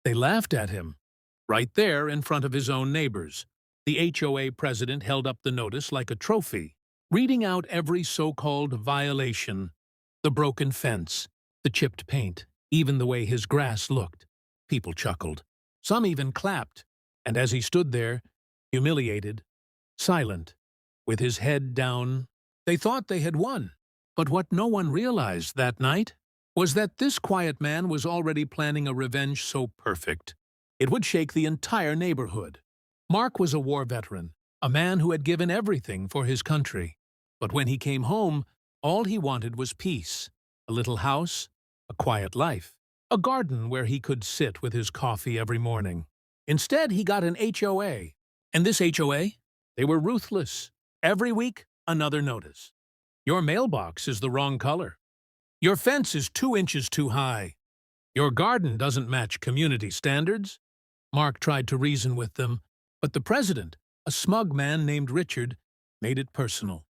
They laughed at him. Right there in front of his own neighbors, the HOA president held up the notice like a trophy, reading out every so-called violation: the broken fence, the chipped paint, even the way his grass looked. People chuckled. Some even clapped. And as he stood there, humiliated, silent, with his head down, they thought they had won. But what no one realized that night was that this quiet man was already planning a revenge so perfect it would shake the entire neighborhood. Mark was a war veteran, a man who had given everything for his country. But when he came home, all he wanted was peace, a little house, a quiet life, a garden where he could sit with his coffee every morning. Instead, he got an HOA. And this HOA? They were ruthless. Every week, another notice. Your mailbox is the wrong color. Your fence is 2 inches too high. Your garden doesn't match community standards. Mark tried to reason with them, but the president, a smug man named Richard, made it personal.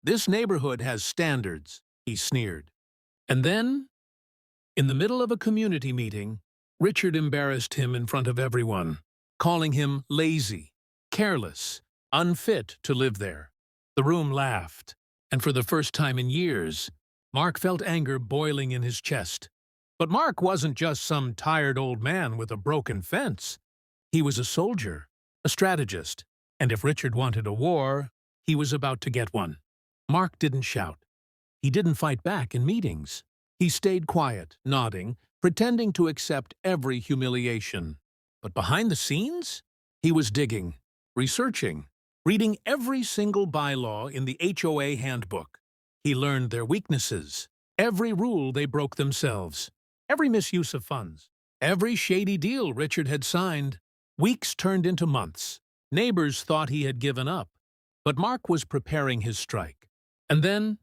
This neighborhood has standards, he sneered. And then, in the middle of a community meeting, Richard embarrassed him in front of everyone, calling him lazy, careless, unfit to live there. The room laughed, and for the first time in years, Mark felt anger boiling in his chest. But Mark wasn't just some tired old man with a broken fence. He was a soldier, a strategist, and if Richard wanted a war, he was about to get one. Mark didn't shout. He didn't fight back in meetings. He stayed quiet, nodding, pretending to accept every humiliation. But behind the scenes, he was digging, researching, reading every single bylaw in the HOA handbook. He learned their weaknesses, every rule they broke themselves, every misuse of funds, every shady deal Richard had signed. Weeks turned into months. Neighbors thought he had given up, but Mark was preparing his strike. And then,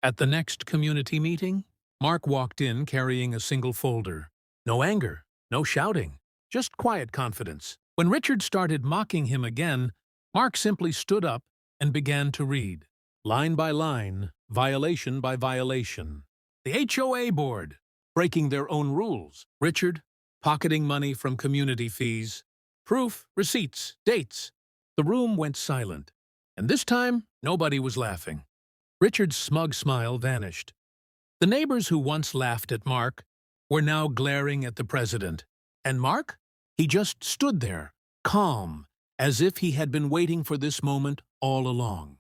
at the next community meeting, Mark walked in carrying a single folder. No anger, no shouting, just quiet confidence. When Richard started mocking him again, Mark simply stood up and began to read, line by line, violation by violation. The HOA board, breaking their own rules. Richard, pocketing money from community fees. Proof, receipts, dates. The room went silent, and this time nobody was laughing. Richard's smug smile vanished. The neighbors who once laughed at Mark were now glaring at the president. And Mark? He just stood there, calm, as if he had been waiting for this moment all along.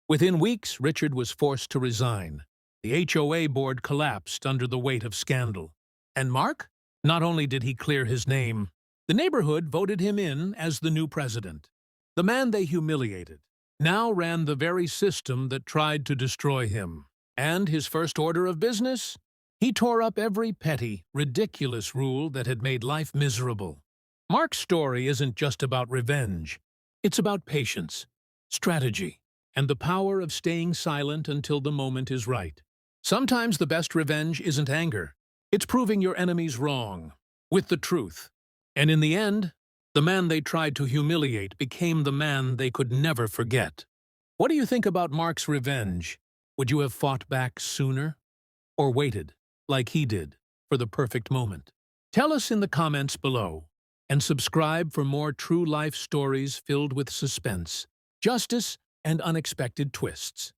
Within weeks, Richard was forced to resign. The HOA board collapsed under the weight of scandal. And Mark? Not only did he clear his name, the neighborhood voted him in as the new president. The man they humiliated now ran the very system that tried to destroy him. And his first order of business? He tore up every petty, ridiculous rule that had made life miserable. Mark's story isn't just about revenge. It's about patience, strategy, and the power of staying silent until the moment is right. Sometimes the best revenge isn't anger. It's proving your enemies wrong, with the truth. And in the end, the man they tried to humiliate became the man they could never forget. What do you think about Mark's revenge? Would you have fought back sooner? Or waited, like he did, for the perfect moment? Tell us in the comments below, and subscribe for more true life stories filled with suspense, justice, and unexpected twists.